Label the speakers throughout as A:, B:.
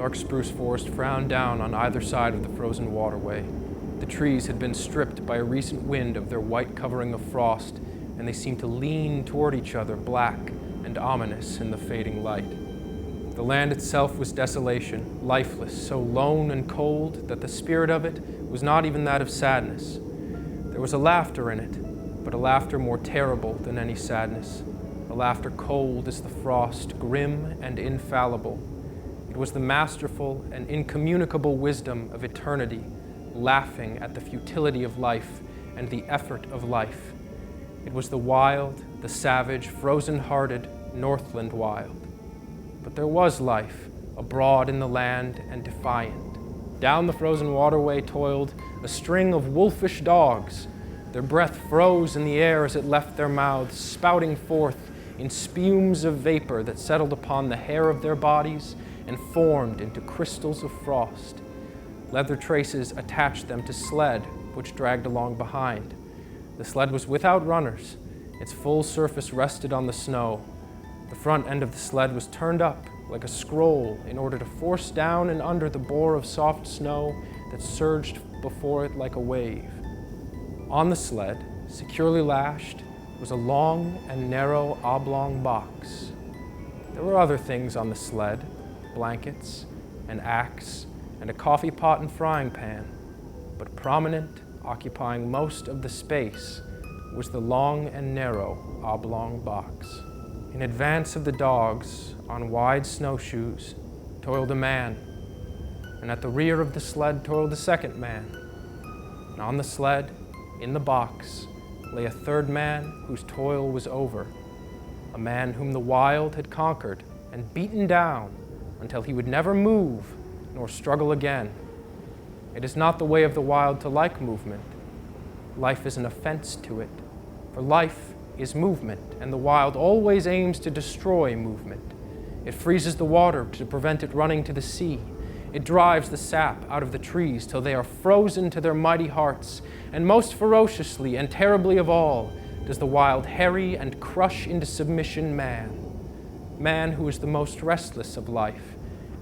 A: dark spruce forest frowned down on either side of the frozen waterway. The trees had been stripped by a recent wind of their white covering of frost, and they seemed to lean toward each other, black and ominous in the fading light. The land itself was desolation, lifeless, so lone and cold that the spirit of it was not even that of sadness. There was a laughter in it, but a laughter more terrible than any sadness, a laughter cold as the frost, grim and infallible. It was the masterful and incommunicable wisdom of eternity, laughing at the futility of life and the effort of life. It was the wild, the savage, frozen-hearted Northland wild. But there was life, abroad in the land and defiant. Down the frozen waterway toiled a string of wolfish dogs. Their breath froze in the air as it left their mouths, spouting forth in spumes of vapor that settled upon the hair of their bodies and formed into crystals of frost. Leather traces attached them to sled, which dragged along behind. The sled was without runners. Its full surface rested on the snow. The front end of the sled was turned up like a scroll in order to force down and under the bore of soft snow that surged before it like a wave. On the sled, securely lashed, was a long and narrow oblong box. There were other things on the sled, blankets, an axe, and a coffee pot and frying pan, but prominent, occupying most of the space, was the long and narrow oblong box. In advance of the dogs, on wide snowshoes, toiled a man, and at the rear of the sled toiled a second man. And on the sled, in the box, lay a third man whose toil was over, a man whom the wild had conquered and beaten down until he would never move nor struggle again. It is not the way of the wild to like movement. Life is an offense to it, for life is movement, and the wild always aims to destroy movement. It freezes the water to prevent it running to the sea. It drives the sap out of the trees till they are frozen to their mighty hearts, and most ferociously and terribly of all does the wild harry and crush into submission man who is the most restless of life,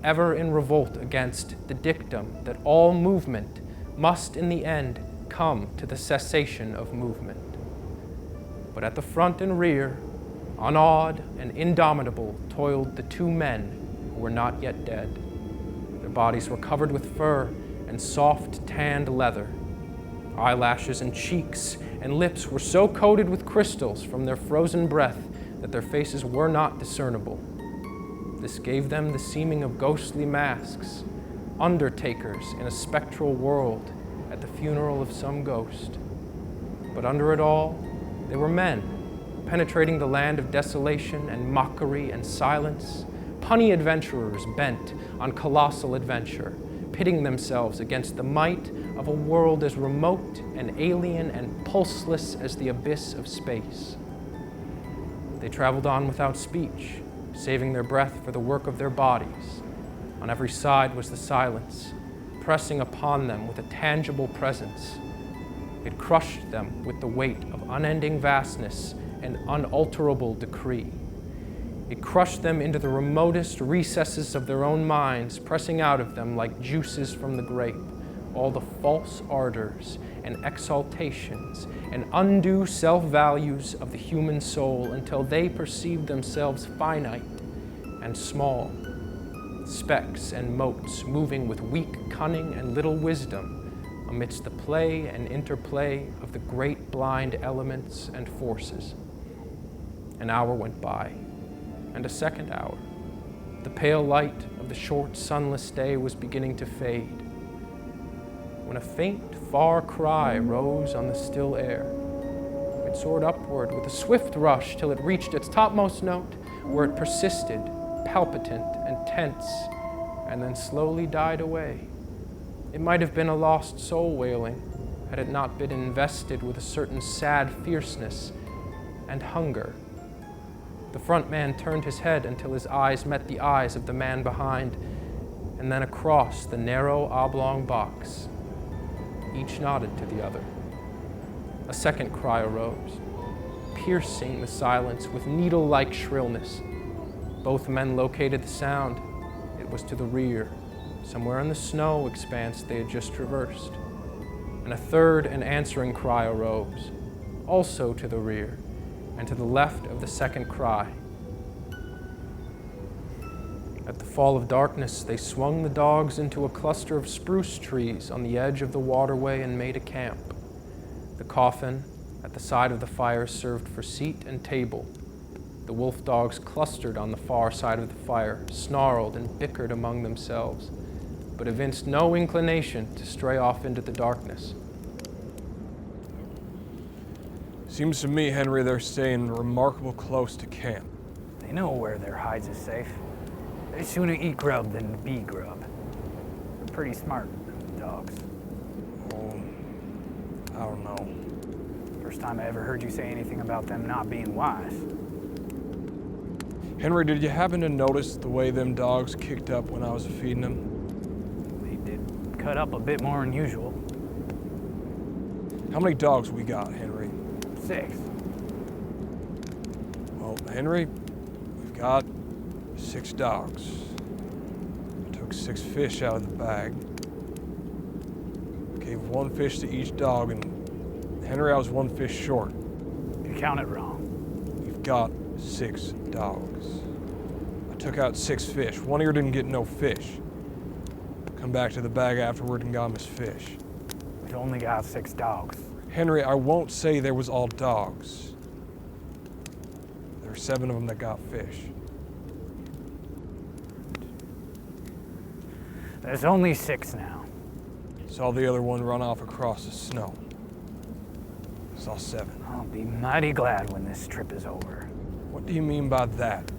A: ever in revolt against the dictum that all movement must in the end come to the cessation of movement. But at the front and rear, unawed and indomitable, toiled the two men who were not yet dead. Their bodies were covered with fur and soft tanned leather. Eyelashes and cheeks and lips were so coated with crystals from their frozen breath that their faces were not discernible. This gave them the seeming of ghostly masks, undertakers in a spectral world at the funeral of some ghost. But under it all, they were men, penetrating the land of desolation and mockery and silence, punny adventurers bent on colossal adventure, pitting themselves against the might of a world as remote and alien and pulseless as the abyss of space. They traveled on without speech, saving their breath for the work of their bodies. On every side was the silence, pressing upon them with a tangible presence. It crushed them with the weight of unending vastness and unalterable decree. It crushed them into the remotest recesses of their own minds, pressing out of them like juices from the grape all the false ardors and exaltations and undue self-values of the human soul until they perceived themselves finite and small, specks and motes moving with weak cunning and little wisdom amidst the play and interplay of the great blind elements and forces. An hour went by, and a second hour. The pale light of the short, sunless day was beginning to fade, when a faint, far cry rose on the still air. It soared upward with a swift rush till it reached its topmost note, where it persisted, palpitant and tense, and then slowly died away. It might have been a lost soul wailing, had it not been invested with a certain sad fierceness and hunger. The front man turned his head until his eyes met the eyes of the man behind, and then across the narrow oblong box. Each nodded to the other. A second cry arose, piercing the silence with needle-like shrillness. Both men located the sound. It was to the rear, somewhere in the snow expanse they had just traversed. And a third and answering cry arose, also to the rear, and to the left of the second cry. At the fall of darkness, they swung the dogs into a cluster of spruce trees on the edge of the waterway and made a camp. The coffin at the side of the fire served for seat and table. The wolf dogs clustered on the far side of the fire, snarled and bickered among themselves, but evinced no inclination to stray off into the darkness.
B: Seems to me, Henry, they're staying remarkable close to camp.
C: They know where their hides is safe. They sooner eat grub than be grub. They're pretty smart, dogs.
B: Oh, I don't know.
C: First time I ever heard you say anything about them not being wise.
B: Henry, did you happen to notice the way them dogs kicked up when I was feeding them?
C: They did cut up a bit more than usual.
B: How many dogs we got, Henry?
C: 6.
B: Well, Henry, we've got 6 dogs. I took 6 fish out of the bag. Gave 1 fish to each dog, and Henry, I was 1 fish short.
C: You counted wrong.
B: We've got 6 dogs. I took out 6 fish. One of you didn't get no fish. Come back to the bag afterward and got him his fish.
C: We've only got 6 dogs.
B: Henry, I won't say there was all dogs. There were 7 of them that got fish.
C: There's only 6 now.
B: Saw the other one run off across the snow. Saw 7.
C: I'll be mighty glad when this trip is over.
B: What do you mean by that?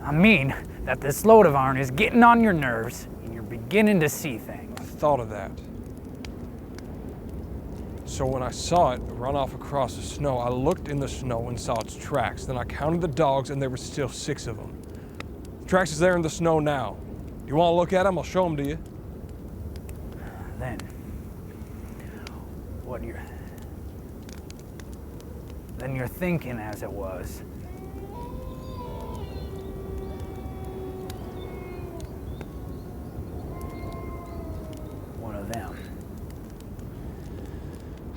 C: I mean that this load of iron is getting on your nerves and you're beginning to see things.
B: I thought of that. So when I saw it run off across the snow, I looked in the snow and saw its tracks. Then I counted the dogs and there were still 6 of them. The tracks is there in the snow now. You want to look at them? I'll show them to you.
C: Then you're thinking as it was. One of them.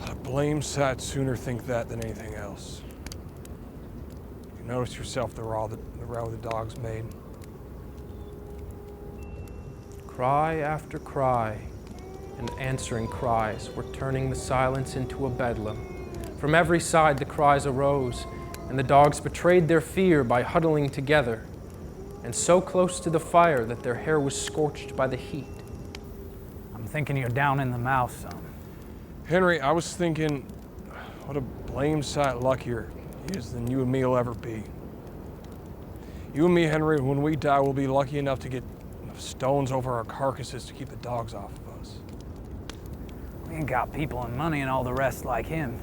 B: I'd a blame sight sooner think that than anything else. You notice yourself the row the dogs made.
A: Cry after cry and answering cries were turning the silence into a bedlam. From every side the cries arose, and the dogs betrayed their fear by huddling together, and so close to the fire that their hair was scorched by the heat.
C: I'm thinking you're down in the mouth some.
B: Henry, I was thinking, what a blame sight luckier he is than you and me will ever be. You and me, Henry, when we die, we'll be lucky enough to get stones over our carcasses to keep the dogs off of us.
C: We ain't got people and money and all the rest like him.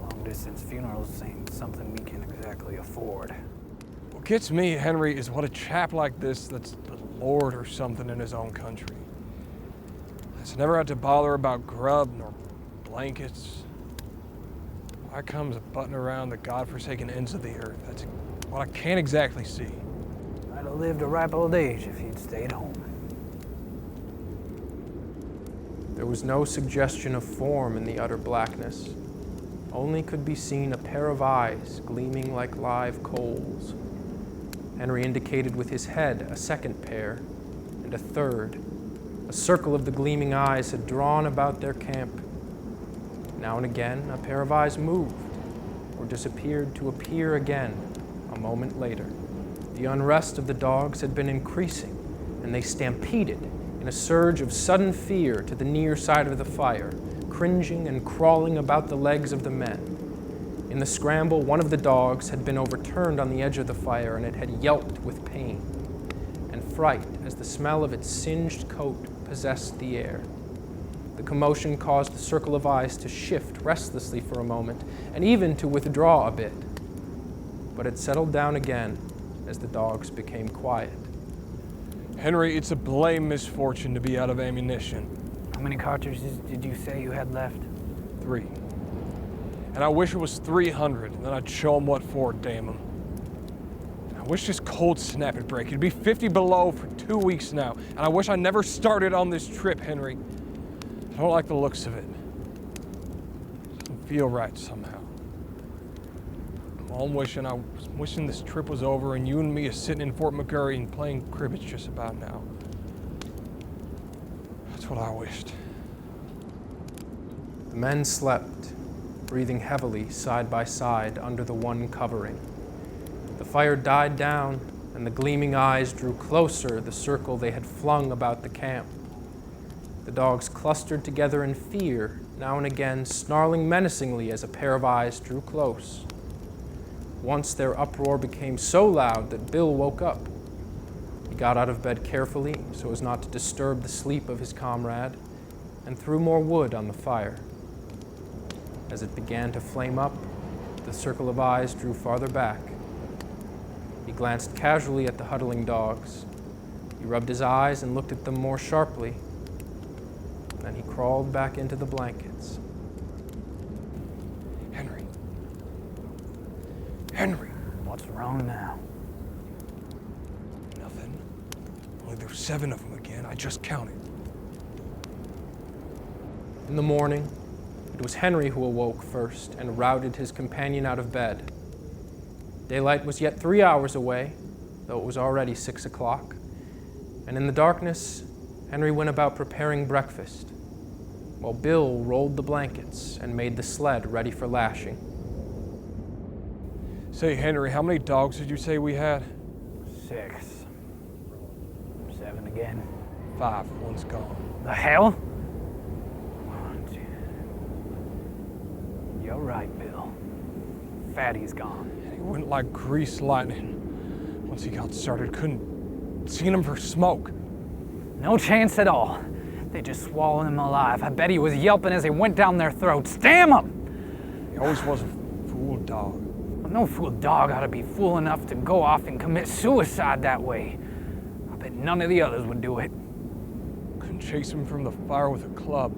C: Long-distance funerals ain't something we can exactly afford.
B: What gets me, Henry, is what a chap like this that's the lord or something in his own country has never had to bother about grub nor blankets. Why comes butting around the godforsaken ends of the earth? That's what I can't exactly see.
C: I'd have lived a ripe old age if he'd stayed home.
A: There was no suggestion of form in the utter blackness. Only could be seen a pair of eyes gleaming like live coals. Henry indicated with his head a second pair, and a third. A circle of the gleaming eyes had drawn about their camp. Now and again, a pair of eyes moved, or disappeared to appear again a moment later. The unrest of the dogs had been increasing, and they stampeded in a surge of sudden fear to the near side of the fire, cringing and crawling about the legs of the men. In the scramble, one of the dogs had been overturned on the edge of the fire, and it had yelped with pain and fright as the smell of its singed coat possessed the air. The commotion caused the circle of eyes to shift restlessly for a moment, and even to withdraw a bit. But it settled down again as the dogs became quiet.
B: Henry, it's a blame misfortune to be out of ammunition.
C: How many cartridges did you say you had left?
B: 3. And I wish it was 300, and then I'd show them what for, damn them. I Wish this cold snap would break. It'd be 50 below for 2 weeks now, and I wish I never started on this trip, Henry. I don't like the looks of it. It doesn't feel right somehow. All I'm wishing this trip was over and you and me are sitting in Fort McGurry and playing cribbage just about now. That's what I wished.
A: The men slept, breathing heavily side by side under the one covering. The fire died down, and the gleaming eyes drew closer the circle they had flung about the camp. The dogs clustered together in fear, now and again snarling menacingly as a pair of eyes drew close. Once their uproar became so loud that Bill woke up. He got out of bed carefully so as not to disturb the sleep of his comrade, and threw more wood on the fire. As it began to flame up, the circle of eyes drew farther back. He glanced casually at the huddling dogs. He rubbed his eyes and looked at them more sharply. Then he crawled back into the blankets.
B: Henry. Henry.
C: What's wrong now?
B: Nothing. Only there's 7 of them again. I just counted.
A: In the morning, it was Henry who awoke first and routed his companion out of bed. Daylight was yet 3 hours away, though it was already 6 o'clock, and in the darkness, Henry went about preparing breakfast, while Bill rolled the blankets and made the sled ready for lashing.
B: Say, Henry, how many dogs did you say we had?
C: 6. 7 again.
B: 5. One's gone.
C: The hell? You're right, Bill. Fatty's gone.
B: He went like greased lightning. Once he got started, couldn't see him for smoke.
C: No chance at all. They just swallowed him alive. I bet he was yelping as he went down their throats. Damn him!
B: He always was a fool dog.
C: No fool dog ought to be fool enough to go off and commit suicide that way. I bet none of the others would do it.
B: Couldn't chase him from the fire with a club.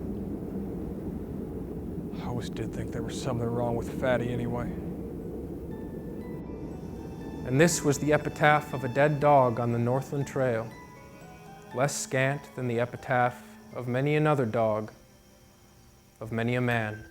B: I always did think there was something wrong with Fatty anyway.
A: And this was the epitaph of a dead dog on the Northland Trail, less scant than the epitaph of many another dog, of many a man.